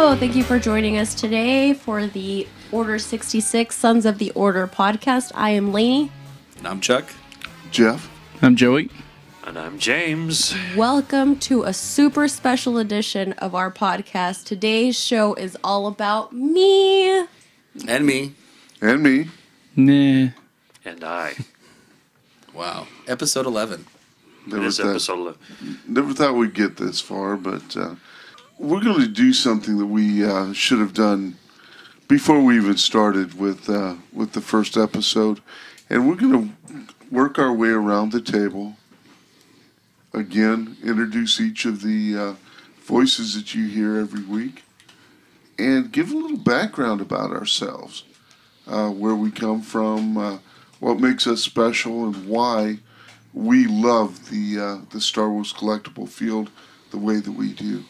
Hello, thank you for joining us today for the Order 66 Sons of the Order podcast. I am Lainey. And I'm Chuck. Jeff. I'm Joey. And I'm James. Welcome to a super special edition of our podcast. Today's show is all about me. And me. And me. Nah. And I. Wow. Episode 11. This episode 11. Never thought we'd get this far, but we're going to do something that we should have done before we even started with the first episode. And we're going to work our way around the table. Again, introduce each of the voices that you hear every week. And give a little background about ourselves. Where we come from, what makes us special, and why we love the Star Wars collectible field the way that we do.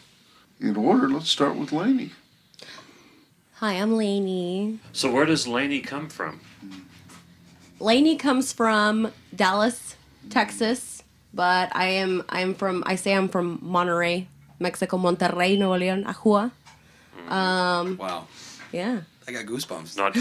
In order, let's start with Lainey. Hi, I'm Lainey. So where does Lainey come from? Lainey comes from Dallas, Texas, but I'm from Monterrey, Mexico, Monterrey, Nuevo León, Ajua. Wow. Yeah. I got goosebumps. Not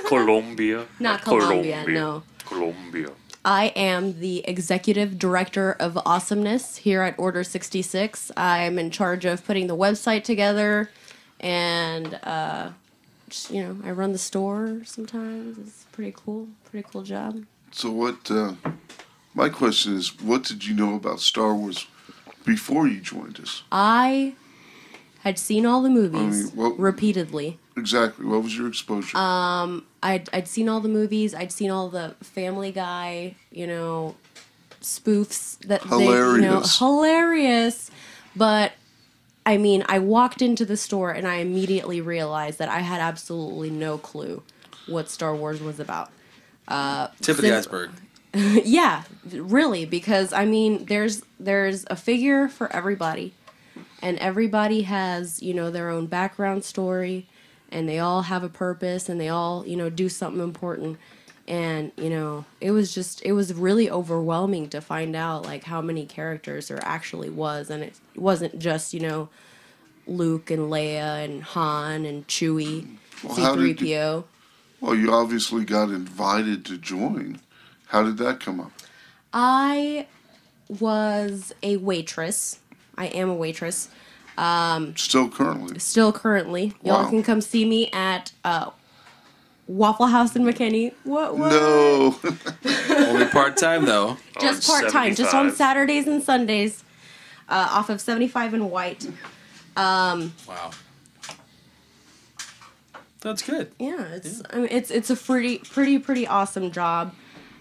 Colombia. Not Colombia, no. Colombia. I am the executive director of awesomeness here at Order 66. I'm in charge of putting the website together, and just, I run the store sometimes. It's pretty cool job. So what, my question is, what did you know about Star Wars before you joined us? I had seen all the movies repeatedly. Exactly. What was your exposure? I'd seen all the movies. I'd seen all the Family Guy, spoofs that hilarious. Hilarious. But I mean, I walked into the store and I immediately realized that I had absolutely no clue what Star Wars was about. Tip of the iceberg. Yeah, really, because I mean, there's a figure for everybody, and everybody has their own background story. And they all have a purpose, and they all, do something important. And, it was really overwhelming to find out, like, how many characters there actually was. And it wasn't just, Luke and Leia and Han and Chewie, C-3PO. Well, you obviously got invited to join. How did that come up? I was a waitress. I am a waitress. Still currently. Y'all Wow. can come see me at Waffle House in McKinney. What? No. Only part-time, though. Just On part-time. Just on 75. Saturdays and Sundays. Off of 75 and White. Wow. That's good. Yeah, it's a pretty awesome job.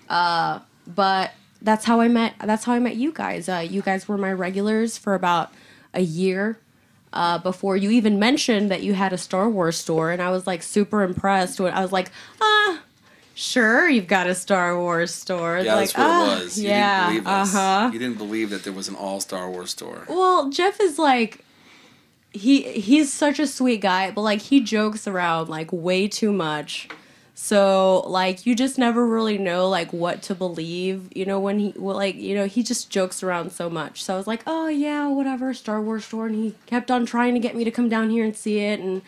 But that's how I met you guys. You guys were my regulars for about a year. Before you even mentioned that you had a Star Wars store, and I was like super impressed when I was like, sure, you've got a Star Wars store. Yeah, like, that's what it was. You yeah, didn't believe us. You didn't believe that there was an all Star Wars store. Well, Jeff is like, he's such a sweet guy, but like he jokes around like way too much. So, like, you just never really know, like, what to believe, when he just jokes around so much. So I was like, oh, yeah, whatever, Star Wars store. And he kept on trying to get me to come down here and see it. And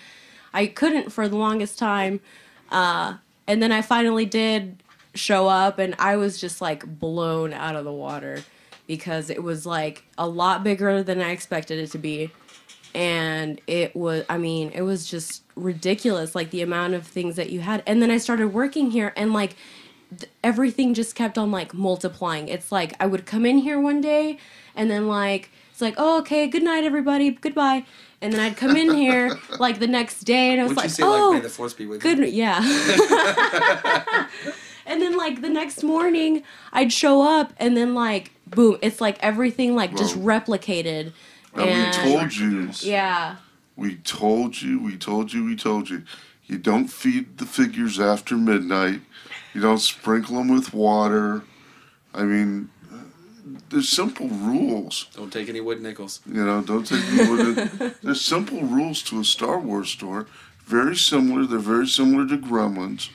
I couldn't for the longest time. And then I finally did show up, and I was just, like, blown out of the water. Because it was, like, a lot bigger than I expected it to be. And it was just ridiculous, like the amount of things that you had. And then I started working here, and like everything just kept on like multiplying. It's like I would come in here one day, and then like it's like, oh, okay, good night, everybody, goodbye. And then I'd come in here like the next day, and I was Would like, you say, oh, like, may the force be with you? good, yeah. And then like the next morning, I'd show up, and then like boom, it's like everything like just replicated. And we told you. Yeah. We told you. You don't feed the figures after midnight. You don't sprinkle them with water. I mean, there's simple rules. Don't take any wood nickels. Don't take any wood. There's simple rules to a Star Wars store. Very similar. They're very similar to Gremlins.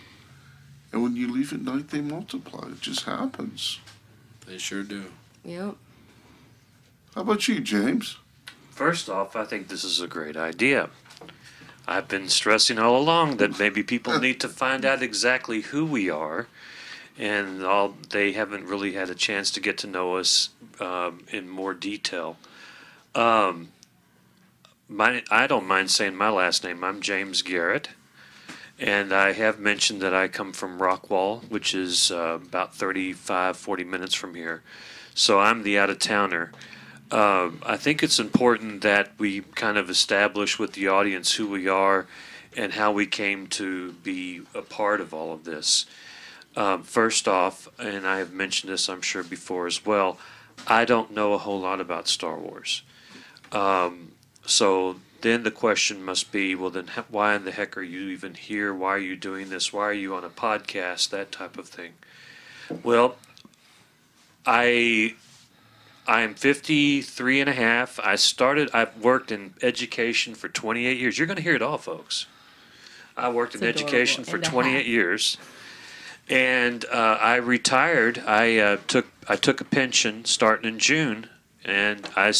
And when you leave at night, they multiply. It just happens. They sure do. Yep. How about you, James? First off, I think this is a great idea. I've been stressing all along that maybe people need to find out exactly who we are, and they haven't really had a chance to get to know us in more detail. I don't mind saying my last name. I'm James Garrett, and I have mentioned that I come from Rockwall, which is about 35, 40 minutes from here. So I'm the out-of-towner. I think it's important that we kind of establish with the audience who we are and how we came to be a part of all of this. First off, and I have mentioned this I'm sure before as well, I don't know a whole lot about Star Wars. So then the question must be, well then why in the heck are you even here? Why are you doing this? Why are you on a podcast? That type of thing. Well, I'm 53 and a half. I've worked in education for 28 years. You're going to hear it all, folks. I worked in education for 28 years. And I retired. I took a pension starting in June, and I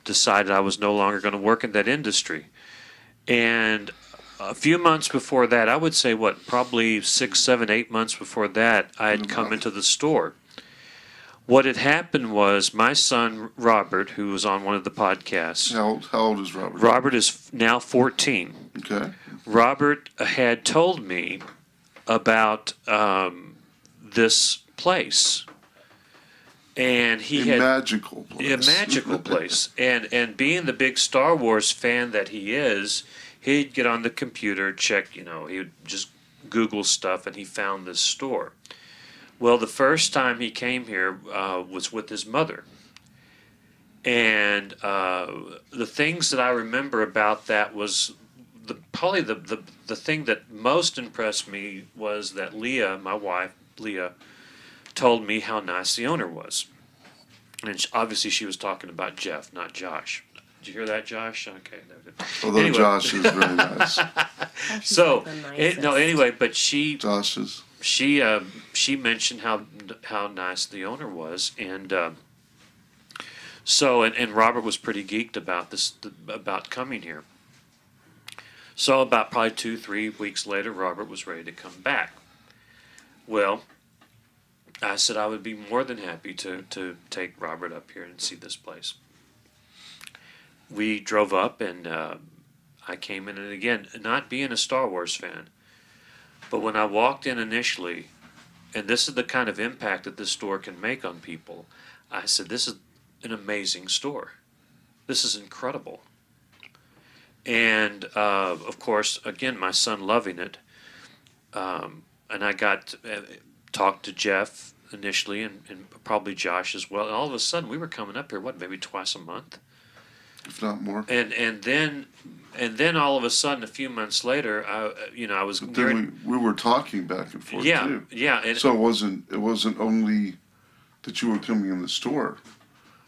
decided I was no longer going to work in that industry. And a few months before that, I would say probably 6, 7, 8 months before that, I had come into the store. What had happened was my son, Robert, who was on one of the podcasts. How old is Robert? Robert is now 14. Okay. Robert had told me about this place. And he had magical place. A magical place. And being the big Star Wars fan that he is, he'd get on the computer, check, he would just Google stuff, and he found this store. Well, the first time he came here was with his mother. And the things that I remember about that was probably the thing that most impressed me was that Leah, my wife, Leah, told me how nice the owner was. And obviously she was talking about Jeff, not Josh. Did you hear that, Josh? Okay. Although anyway. Josh is very nice. So, anyway, but Josh is. She mentioned how nice the owner was, and and Robert was pretty geeked about about coming here. So about probably 2-3 weeks later, Robert was ready to come back. Well, I said I would be more than happy to take Robert up here and see this place. We drove up, and I came in, and again, not being a Star Wars fan, but when I walked in initially, and this is the kind of impact that this store can make on people, I said, this is an amazing store. This is incredible. And, of course, again, my son loving it. And I got talked to Jeff initially, and probably Josh as well. And all of a sudden, we were coming up here, maybe twice a month? If not more. And then all of a sudden, a few months later, I was. But then we were talking back and forth too. Yeah. And so it wasn't only that you were coming in the store.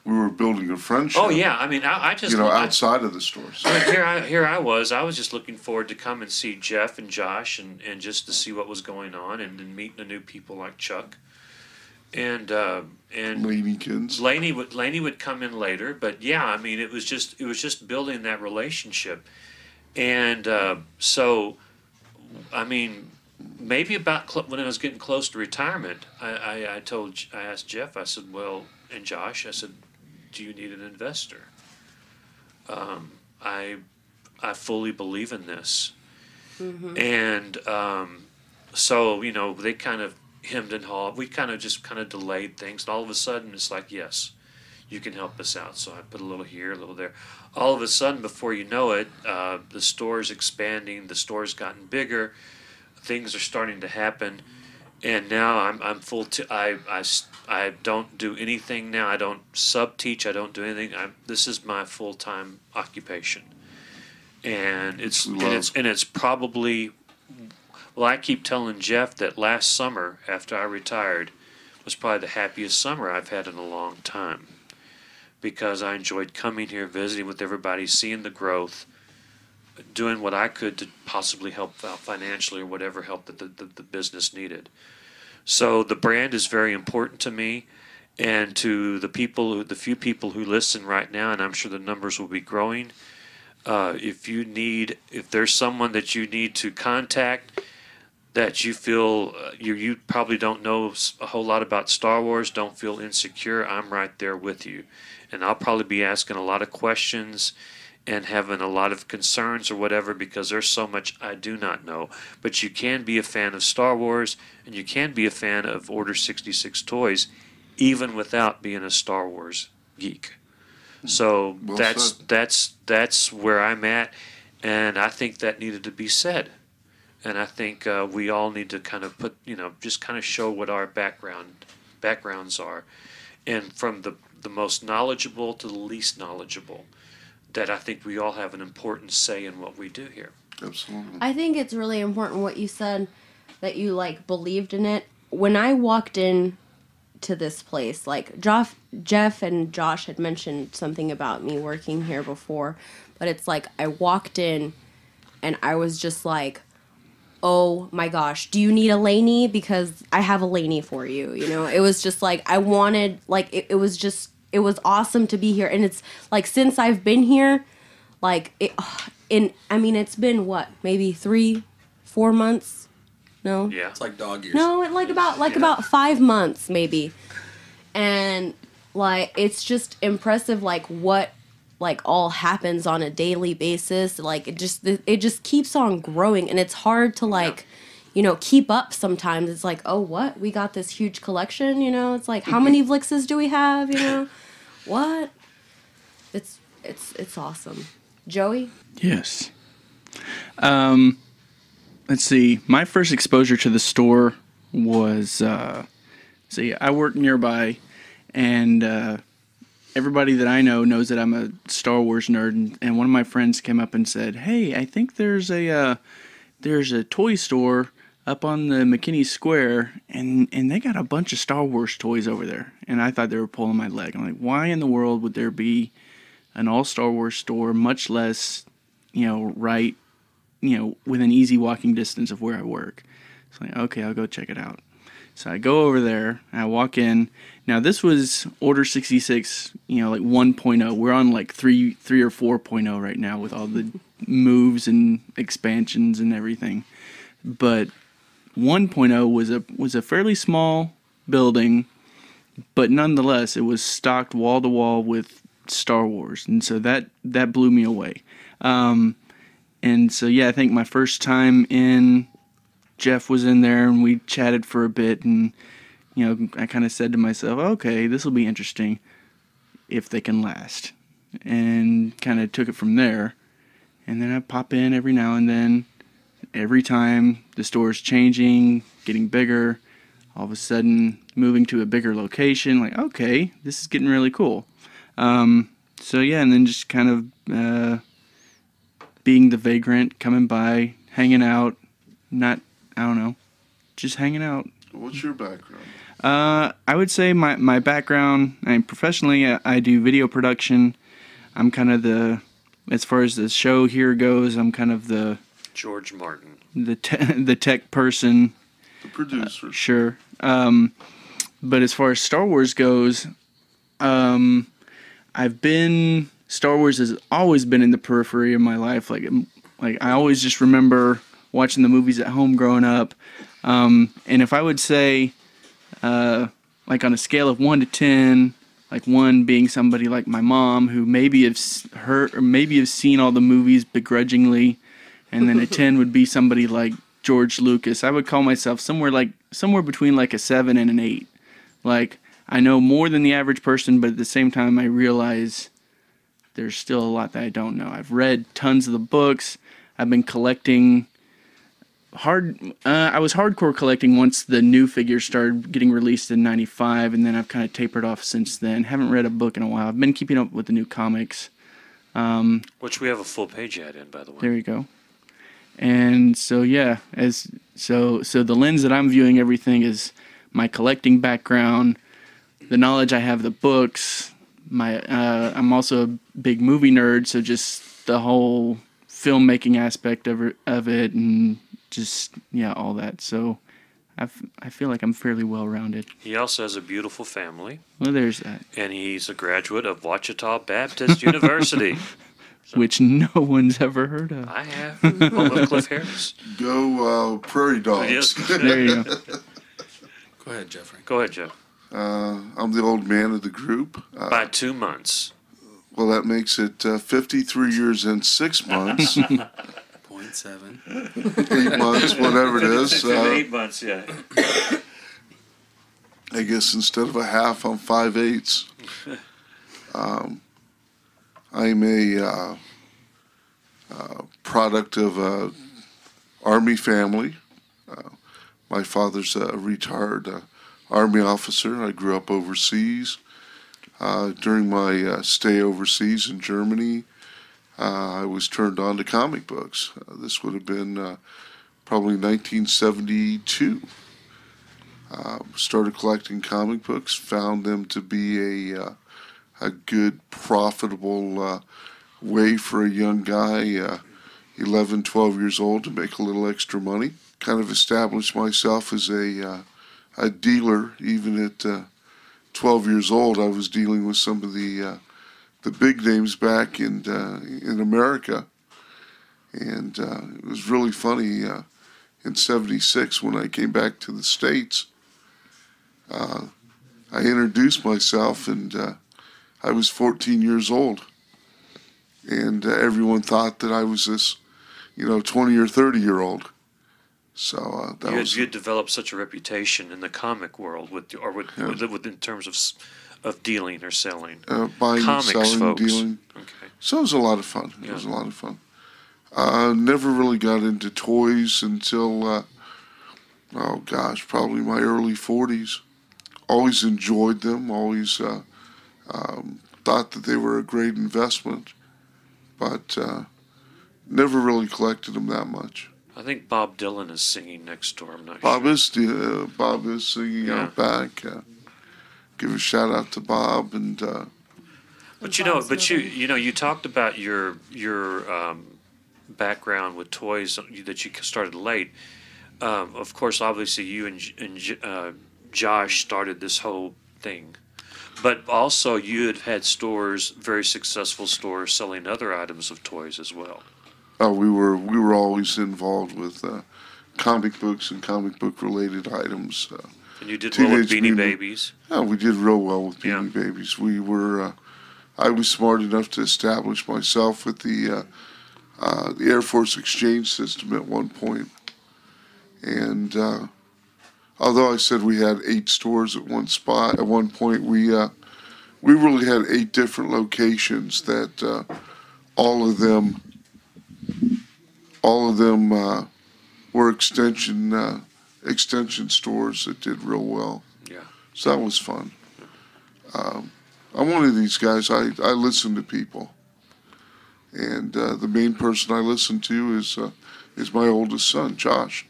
We were building a friendship. Oh yeah, I mean, I just outside of the stores. Here I was just looking forward to come and see Jeff and Josh and just to see what was going on and meeting the new people like Chuck. And Laney kids. Laney would come in later, but yeah, I mean it was just building that relationship, and so I mean maybe about when I was getting close to retirement, I asked Jeff, I said, well, and Josh, I said, do you need an investor? I fully believe in this, and so they kind of hemmed and hawed. We kind of delayed things, and all of a sudden it's like, yes, you can help us out. So I put a little here, a little there. All of a sudden, before you know it, the store's expanding. The store's gotten bigger. Things are starting to happen, and now I'm full. I don't do anything now. I don't sub-teach. I don't do anything. This is my full-time occupation, and it's probably. Well, I keep telling Jeff that last summer, after I retired, was probably the happiest summer I've had in a long time, because I enjoyed coming here, visiting with everybody, seeing the growth, doing what I could to possibly help out financially or whatever help that the business needed. So the brand is very important to me, and to the few people who listen right now, and I'm sure the numbers will be growing. If there's someone that you need to contact that you feel you probably don't know a whole lot about Star Wars, don't feel insecure, I'm right there with you. And I'll probably be asking a lot of questions and having a lot of concerns or whatever, because there's so much I do not know. But you can be a fan of Star Wars, and you can be a fan of Order 66 toys, even without being a Star Wars geek. So Well that's where I'm at, and I think that needed to be said. And I think we all need to kind of put, just kind of show what our backgrounds are, and from the most knowledgeable to the least knowledgeable, that I think we all have an important say in what we do here. Absolutely. I think it's really important what you said, that you like believed in it. When I walked in to this place, like Jeff and Josh had mentioned something about me working here before, but it's like I walked in and I was just like, oh my gosh, do you need a Laney? Because I have a Laney for you. It was just like I wanted, like it was awesome to be here. And it's like since I've been here, like it's been what, maybe 3-4 months? No? Yeah. It's like dog years. No, about 5 months maybe. And like it's just impressive like what like all happens on a daily basis. Like it just keeps on growing, and it's hard to like keep up sometimes. It's like, oh, what? We got this huge collection, it's like how many Vlixes do we have, What? It's awesome. Joey? Yes. Let's see. My first exposure to the store was, I work nearby, and everybody that I know knows that I'm a Star Wars nerd. And one of my friends came up and said, "Hey, I think there's a toy store up on the McKinney Square, and they got a bunch of Star Wars toys over there." And I thought they were pulling my leg. I'm like, why in the world would there be an all Star Wars store, much less, right, within easy walking distance of where I work? So like, okay, I'll go check it out. So I go over there, and I walk in. Now this was Order 66, like 1.0. We're on like 3 or 4.0 right now with all the moves and expansions and everything. But 1.0 was a fairly small building, but nonetheless it was stocked wall to wall with Star Wars, and so that blew me away. And so I think my first time in, Jeff was in there and we chatted for a bit, and I kind of said to myself, okay, this will be interesting if they can last, and kind of took it from there. And then I pop in every now and then. Every time the store's changing, getting bigger, all of a sudden moving to a bigger location, like, okay, this is getting really cool. And then just kind of being the vagrant, coming by, hanging out, just hanging out. What's your background? I would say my background, professionally, I do video production. I'm kind of as far as the show here goes, I'm kind of the George Martin. The tech person. The producer. Sure. But as far as Star Wars goes, Star Wars has always been in the periphery of my life. Like I always just remember watching the movies at home growing up. And if I would say, like on a scale of 1 to 10, like 1 being somebody like my mom who maybe have heard or maybe have seen all the movies begrudgingly, and then a 10 would be somebody like George Lucas. I would call myself somewhere between like a 7 and an 8. Like I know more than the average person, but at the same time I realize there's still a lot that I don't know. I've read tons of the books. I've been collecting I was hardcore collecting once the new figures started getting released in 95, and then I've kind of tapered off since then. Haven't read a book in a while. I've been keeping up with the new comics. Which we have a full page ad in, by the way. There you go. And so so the lens that I'm viewing everything is my collecting background, the knowledge I have of the books. I'm also a big movie nerd, so just the whole filmmaking aspect of it, and just all that. So I feel like I'm fairly well rounded. He also has a beautiful family. Well, there's that. And he's a graduate of Ouachita Baptist University. which no one's ever heard of. I have. Home of Cliff Harris. Go Prairie Dogs. Yes. There you go. Go ahead, Jeffrey. Go ahead, Jeff. I'm the old man of the group. By 2 months. Well, that makes it 53 years and 6 months, 0.7. 8 months, whatever it is. 8 months, yeah. I guess instead of a half, I'm 5/8. I'm a product of a Army family. My father's a retired Army officer. I grew up overseas. During my stay overseas in Germany, I was turned on to comic books. This would have been probably 1972. Started collecting comic books, found them to be a good, profitable way for a young guy, 11, 12 years old, to make a little extra money. Kind of established myself as a dealer. Even at 12 years old, I was dealing with some of the big names back in America, and it was really funny. In '76, when I came back to the States, I introduced myself, and I was 14 years old, and everyone thought that I was this, 20 or 30-year-old. So You had developed such a reputation in the comic world, with in terms of dealing or selling. Buying, Comics, selling, folks. dealing. Okay. So it was a lot of fun. It Yeah. was a lot of fun. Never really got into toys until, probably my early 40s. Always enjoyed them, always thought that they were a great investment, but never really collected them that much. I think Bob Dylan is singing next door. I'm not Bob sure. Bob is singing Yeah. out back. Give a shout out to Bob, and But you talked about your background with toys that you started late. Of course, obviously you and Josh started this whole thing, but also you had stores, very successful stores, selling other items of toys as well. we were always involved with comic books and comic book related items. And you did well with Teenage Beanie Mutant- Babies. Yeah, we did real well with Beanie Yeah. Babies. We were, I was smart enough to establish myself with the Air Force exchange system at one point. And although I said we had 8 stores at one spot, at one point we really had 8 different locations that all of them were extension stores that did real well. Yeah. So that was fun. I'm one of these guys. I listen to people, and the main person I listen to is my oldest son, Josh,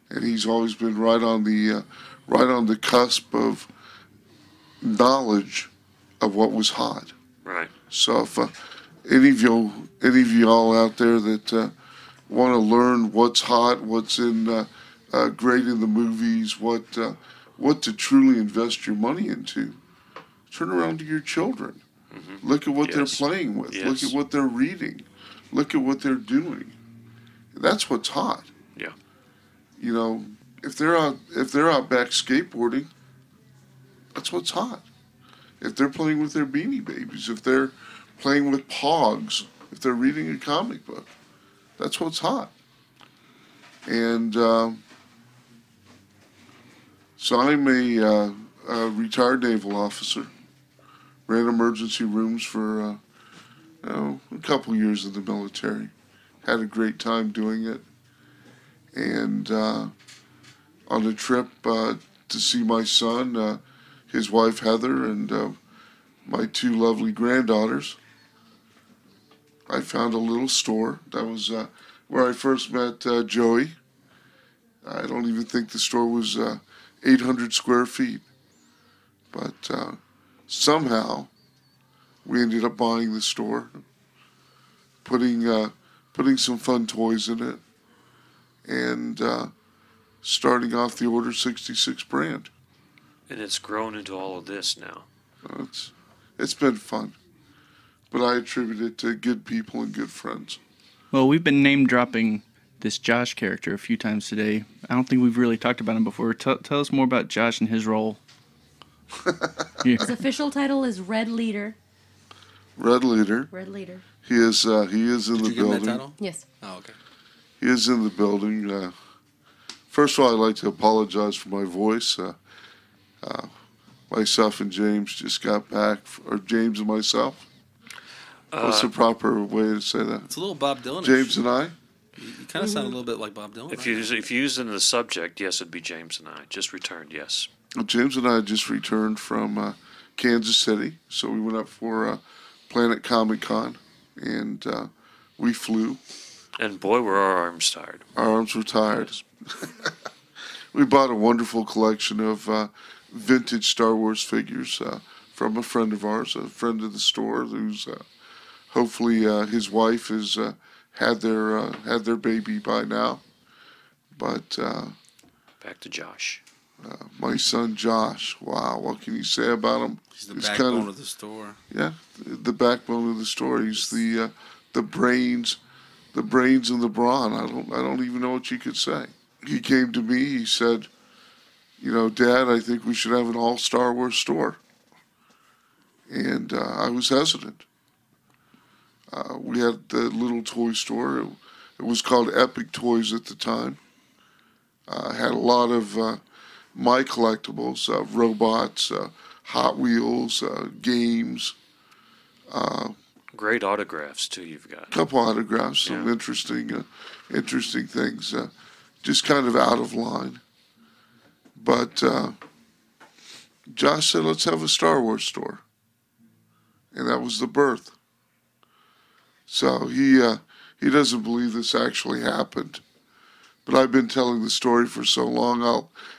and he's always been right on the cusp of knowledge of what was hot. Right. So if any of y'all out there that want to learn what's hot, what's in great in the movies, what to truly invest your money into, turn around to your children. Mm-hmm. Look at what Yes. they're playing with. Yes. Look at what they're reading. Look at what they're doing. That's what's hot. Yeah. If they're out back skateboarding, that's what's hot. If they're playing with their Beanie Babies, if they're playing with Pogs, if they're reading a comic book, that's what's hot. And so I'm a retired naval officer. Ran emergency rooms for a couple years in the military. Had a great time doing it. And on a trip to see my son, his wife Heather, and my 2 lovely granddaughters, I found a little store. That was where I first met Joey. I don't even think the store was 800 square feet. But somehow we ended up buying the store, putting some fun toys in it, and starting off the Order 66 brand. And it's grown into all of this now. It's been fun. but I attribute it to good people and good friends. Well, we've been name dropping this Josh character a few times today. I don't think we've really talked about him before. Tell us more about Josh and his role. His official title is Red Leader. Red Leader. Red Leader. He is in Did the you give him that building. title? Yes. Oh, okay. He is in the building. First of all, I'd like to apologize for my voice. Myself and James just got back, or James and myself. What's the proper way to say that? It's a little Bob Dylan. James and I? You kind of sound a little bit like Bob Dylan. If you use it in the subject, yes, it'd be James and I. Just returned, yes. Well, James and I just returned from Kansas City, so we went up for Planet Comic Con, and we flew. And boy, were our arms tired. Our arms were tired. Yes. We bought a wonderful collection of vintage Star Wars figures from a friend of ours, a friend of the store, who's hopefully his wife has had their baby by now. But Back to Josh. my son Josh, wow, what can you say about him? He's the He's backbone of the store. Yeah, the backbone of the store. He's the brains, and the brawn. I don't even know what you could say. He came to me. He said, Dad, I think we should have an all Star Wars store. And I was hesitant. We had the little toy store. It was called Epic Toys at the time. Had a lot of my collectibles, robots, Hot Wheels, games. Great autographs too. You've got. Couple autographs, some Yeah. interesting things. Just kind of out of line. But Josh said, let's have a Star Wars store. And that was the birth. So he doesn't believe this actually happened. But I've been telling the story for so long,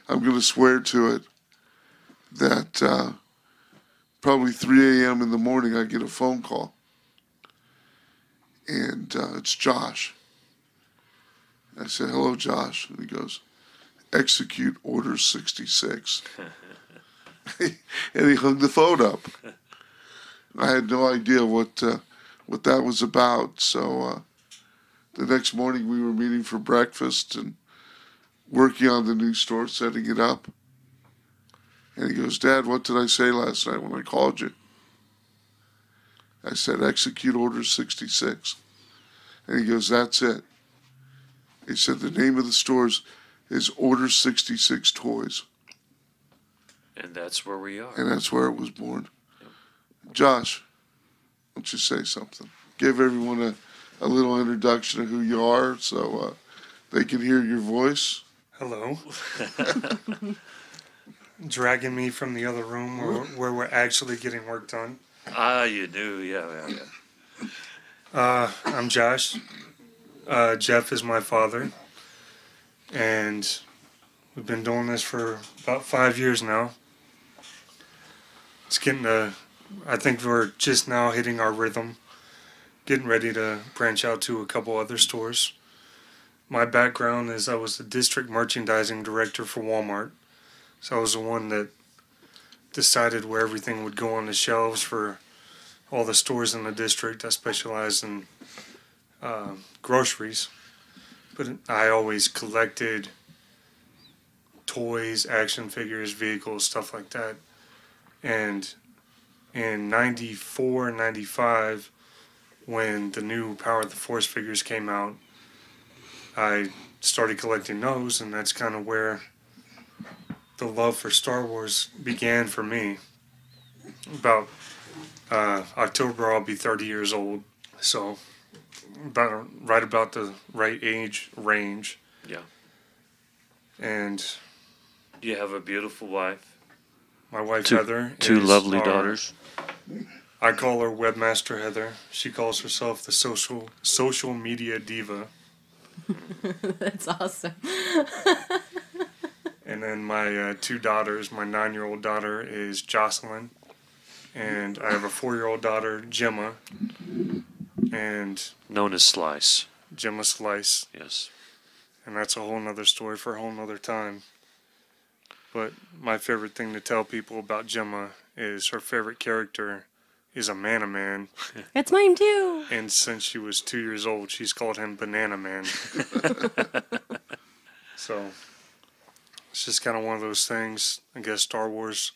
I'm going to swear to it that probably 3 a.m. in the morning I get a phone call. And it's Josh. I said, hello, Josh. And he goes, execute Order 66. And he hung the phone up. I had no idea what that was about. So the next morning we were meeting for breakfast and working on the new store, setting it up. And he goes, Dad, what did I say last night when I called you? I said, execute Order 66. And he goes, that's it. He said, the name of the store is Order 66 Toys. And that's where we are. And that's where it was born. Josh, why don't you say something? Give everyone a little introduction of who you are so they can hear your voice. Hello. Dragging me from the other room where we're actually getting work done. You knew. Yeah. I'm Josh. Jeff is my father. And we've been doing this for about 5 years now. It's getting I think we're just now hitting our rhythm. Getting ready to branch out to a couple other stores. My background is I was the district merchandising director for Walmart. So I was the one that decided where everything would go on the shelves for all the stores in the district. I specialized in groceries. But I always collected toys, action figures, vehicles, stuff like that. And in 94 and 95, when the new Power of the Force figures came out, I started collecting those, and that's kind of where the love for Star Wars began for me. About October, I'll be 30 years old, so right about the right age range. Yeah. And You have a beautiful wife. my wife Heather. Two is lovely our- daughters. I call her Webmaster Heather. She calls herself the social media diva. That's awesome. And then my two daughters, my 9-year-old daughter is Jocelyn, and I have a 4-year-old daughter, Gemma, and Known as Slice. Gemma Slice. Yes. And that's a whole nother story for a whole nother time. But my favorite thing to tell people about Gemma is her favorite character is a man. That's mine too. And since she was 2 years old, she's called him Banana Man. So it's just kind of one of those things. I guess Star Wars,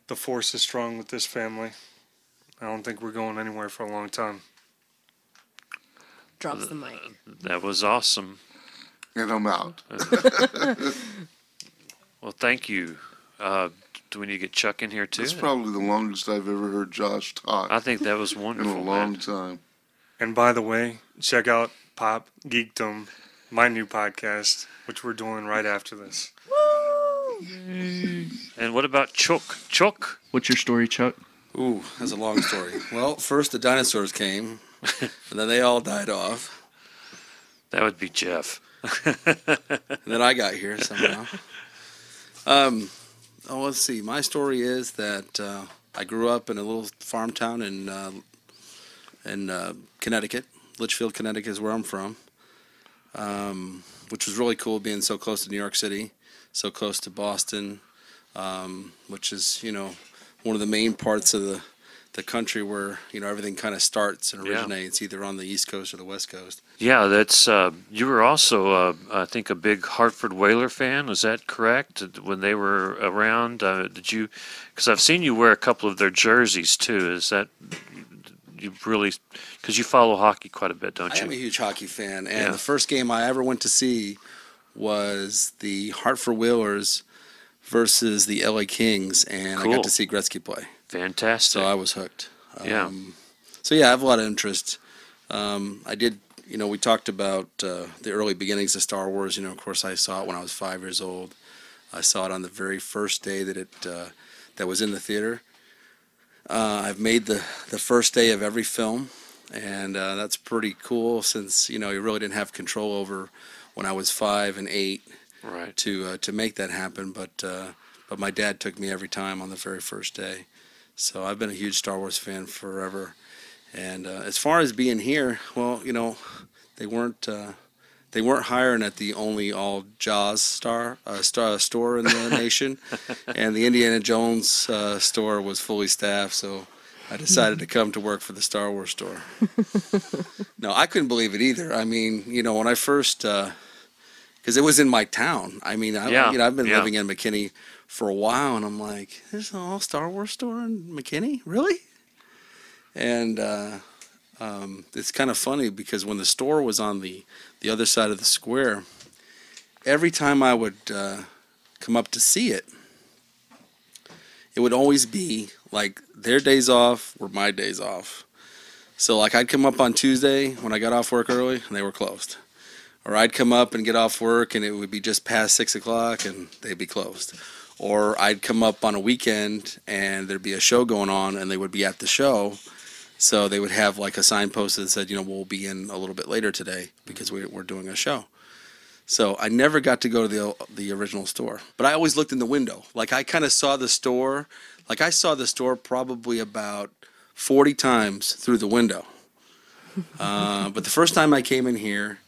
the Force is strong with this family. I don't think we're going anywhere for a long time. Drops the mic. That was awesome. And I'm out. Well, thank you. Do we need to get Chuck in here too? That's probably the longest I've ever heard Josh talk I think that was in wonderful. a long man. time. And by the way, check out Pop Geekdom, my new podcast, which we're doing right after this. And what about Chuck? Chuck? What's your story, Chuck? Ooh, that's a long story. Well, first the dinosaurs came, and then they all died off. That would be Jeff. And then I got here somehow. Let's see. My story is that I grew up in a little farm town in Connecticut. Litchfield, Connecticut is where I'm from, which was really cool being so close to New York City, so close to Boston, which is, one of the main parts of the country where, everything kind of starts and originates either on the East Coast or the West Coast. Yeah, that's. You were also, I think, a big Hartford Whaler fan. Is that correct? When they were around, did you? Because I've seen you wear a couple of their jerseys too. Is that you really? Because you follow hockey quite a bit, don't I you? am a huge hockey fan, and the first game I ever went to see was the Hartford Whalers versus the LA Kings, and I Cool. got to see Gretzky play. Fantastic. So I was hooked. Yeah. So yeah, I have a lot of interest. I did, we talked about the early beginnings of Star Wars. Of course, I saw it when I was 5 years old. I saw it on the very first day that was in the theater. I've made the first day of every film, and that's pretty cool since you really didn't have control over when I was 5 and 8 right. to make that happen. But my dad took me every time on the very first day. So I've been a huge Star Wars fan forever. And as far as being here, well, they weren't hiring at the only all Jaws store in the nation, and the Indiana Jones store was fully staffed. So I decided to come to work for the Star Wars store. No, I couldn't believe it either. I mean, when I first, because it was in my town. I mean, I've been living in McKinney for a while, and I'm like, there's an all Star Wars store in McKinney, really? And it's kind of funny because when the store was on the other side of the square, every time I would come up to see it, it would always be like their days off were my days off. So like I'd come up on Tuesday when I got off work early and they were closed. Or I'd come up and get off work and it would be just past 6 o'clock and they'd be closed. Or I'd come up on a weekend and there'd be a show going on and they would be at the show. So they would have like a signpost that said, we'll be in a little bit later today because we're doing a show. So I never got to go to the original store. But I always looked in the window. Like I kind of saw the store. Like I saw the store probably about 40 times through the window. But the first time I came in here,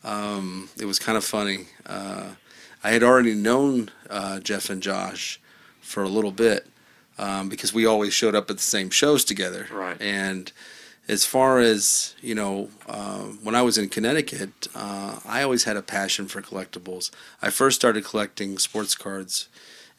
it was kind of funny. I had already known Jeff and Josh for a little bit because we always showed up at the same shows together. Right. And as far as, when I was in Connecticut, I always had a passion for collectibles. I first started collecting sports cards,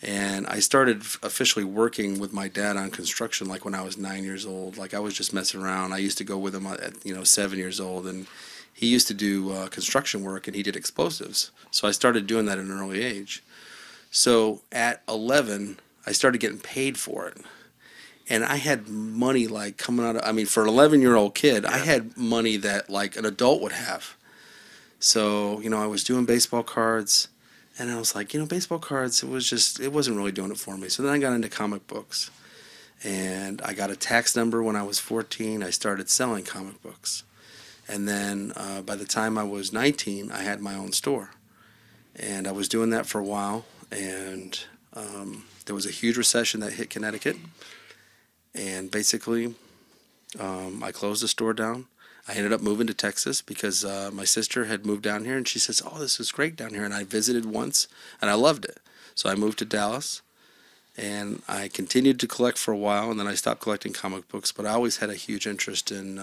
and I started officially working with my dad on construction like when I was 9 years old. Like I was just messing around. I used to go with him at 7 years old, and he used to do construction work, and he did explosives. So I started doing that at an early age. So at 11, I started getting paid for it. And I had money like coming out of, for an 11-year-old kid, I had money that like an adult would have. So, I was doing baseball cards, and I was like, baseball cards, it wasn't really doing it for me. So then I got into comic books. And I got a tax number when I was 14. I started selling comic books. And then by the time I was 19, I had my own store. And I was doing that for a while. And there was a huge recession that hit Connecticut. And basically, I closed the store down. I ended up moving to Texas because my sister had moved down here. And she says, oh, this is great down here. And I visited once, and I loved it. So I moved to Dallas. And I continued to collect for a while, and then I stopped collecting comic books. But I always had a huge interest in,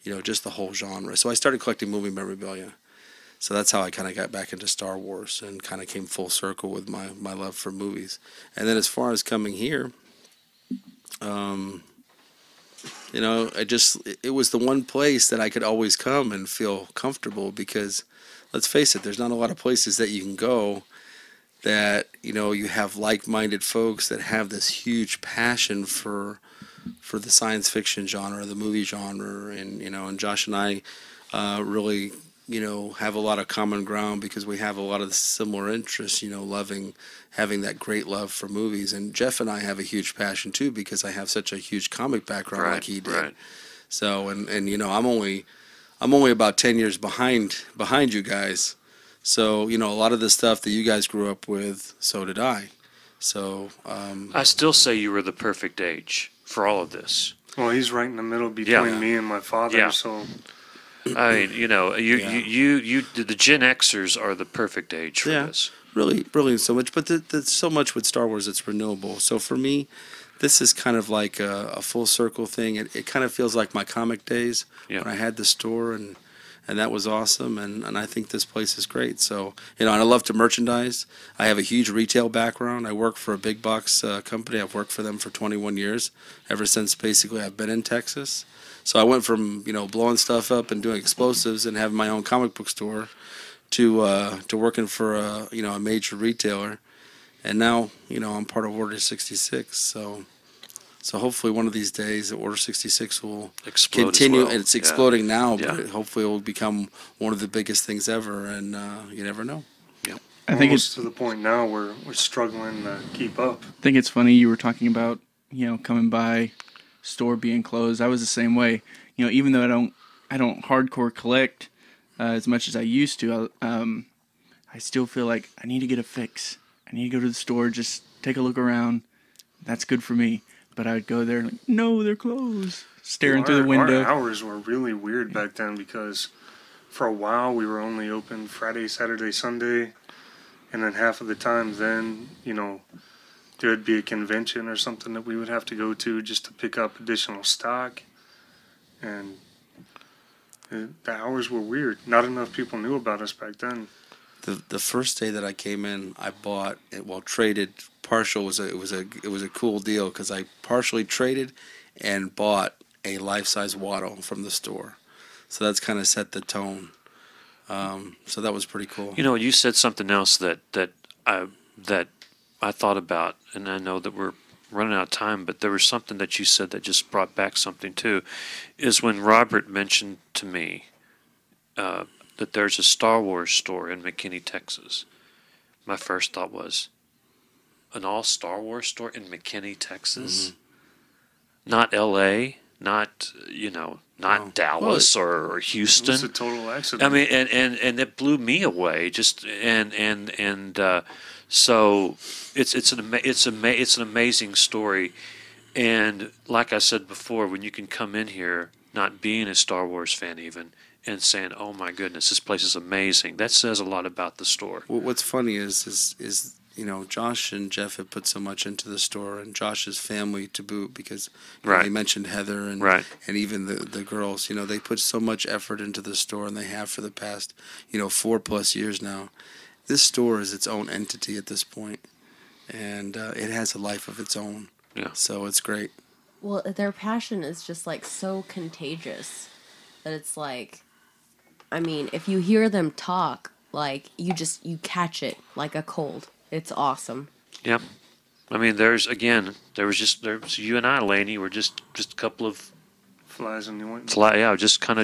just the whole genre. So I started collecting movie memorabilia. So that's how I kind of got back into Star Wars and kind of came full circle with my love for movies. And then as far as coming here, it was the one place that I could always come and feel comfortable because, let's face it, there's not a lot of places that you can go that, you have like-minded folks that have this huge passion for the science fiction genre, the movie genre, and Josh and I really, have a lot of common ground because we have a lot of similar interests, having that great love for movies. And Jeff and I have a huge passion too because I have such a huge comic background like he did. Right. So, and I'm only about 10 years behind you guys. So, a lot of the stuff that you guys grew up with, so did I. So, I still say you were the perfect age for all of this. Well, he's right in the middle between me and my father, Yeah. so I mean, you the Gen Xers are the perfect age for this. really so much. But there's so much with Star Wars that's renewable. So for me, this is kind of like a full circle thing. It kind of feels like my comic days when I had the store, and that was awesome. And I think this place is great. So, and I love to merchandise. I have a huge retail background. I work for a big box company. I've worked for them for 21 years, ever since basically I've been in Texas. So I went from, blowing stuff up and doing explosives and having my own comic book store to working for a major retailer. And now, I'm part of Order 66. So hopefully one of these days Order 66 will Explode continue. as well. And it's exploding now, Yeah. but hopefully it will become one of the biggest things ever. And you never know. I think almost it's to the point now where we're struggling to keep up. I think it's funny you were talking about, coming by, store being closed. I was the same way. Even though I don't hardcore collect as much as I used to, I still feel like I need to get a fix. I need to go to the store, just take a look around. That's good for me. But I would go there and like, no, they're closed. Staring through the window. Our hours were really weird back then because for a while we were only open Friday, Saturday, Sunday, and then half of the time then, there would be a convention or something that we would have to go to just to pick up additional stock. And the hours were weird. Not enough people knew about us back then. The first day that I came in, I bought traded partial. It was a cool deal because I partially traded and bought a life-size Watto from the store. So that's kind of set the tone. So that was pretty cool. You said something else that I thought about, and I know that we're running out of time, but there was something that you said that just brought back something too, is when Robert mentioned to me that there's a Star Wars store in McKinney, Texas. My first thought was, an all Star Wars store in McKinney, Texas? Mm-hmm. Not L.A., not Dallas or Houston. It was a total accident. I mean, and it blew me away. Just so it's an amazing story, and like I said before, when you can come in here not being a Star Wars fan even and saying, "Oh my goodness, this place is amazing," that says a lot about the store. Well, what's funny is Josh and Jeff have put so much into the store, and Josh's family to boot, because Right. they mentioned Heather and Right. and even the girls. They put so much effort into the store, and they have for the past 4+ years now. This store is its own entity at this point, and it has a life of its own. Yeah. So it's great. Well, their passion is just like so contagious that it's like, I mean, if you hear them talk, like you catch it like a cold. It's awesome. Yep. I mean, there was you and I, Laney, were just a couple of Flies in the ointment. just kind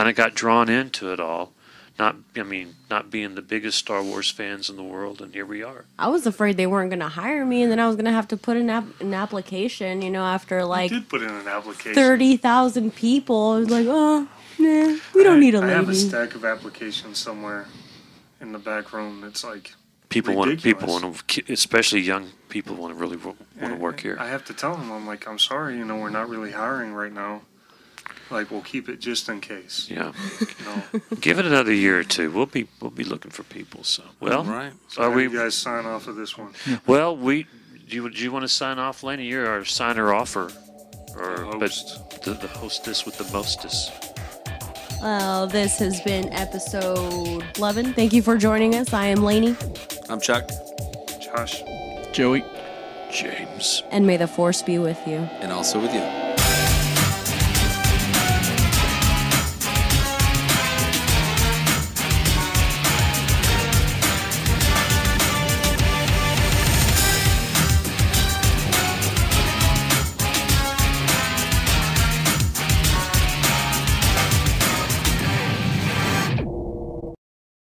of got drawn into it all. Not being the biggest Star Wars fans in the world, and here we are. I was afraid they weren't going to hire me, and then I was going to have to put in an application, after like I did put in an application. 30,000 people. I was like, oh, nah, we don't need a lady. I have a stack of applications somewhere in the back room. It's like People ridiculous. want to, especially young people, want to really want to work here. I have to tell them, I'm like, I'm sorry, we're not really hiring right now. Like, we'll keep it just in case. Yeah. Give it another year or two. We'll be looking for people. So, well, Right. So are how we? do you guys sign off of this one? Well, do you want to sign off, Laney? You're our signer offer, or host. but the hostess with the mostess. Well, this has been episode 11. Thank you for joining us. I am Lainey. I'm Chuck, Josh. Joey. James. And may the force be with you. and also with you.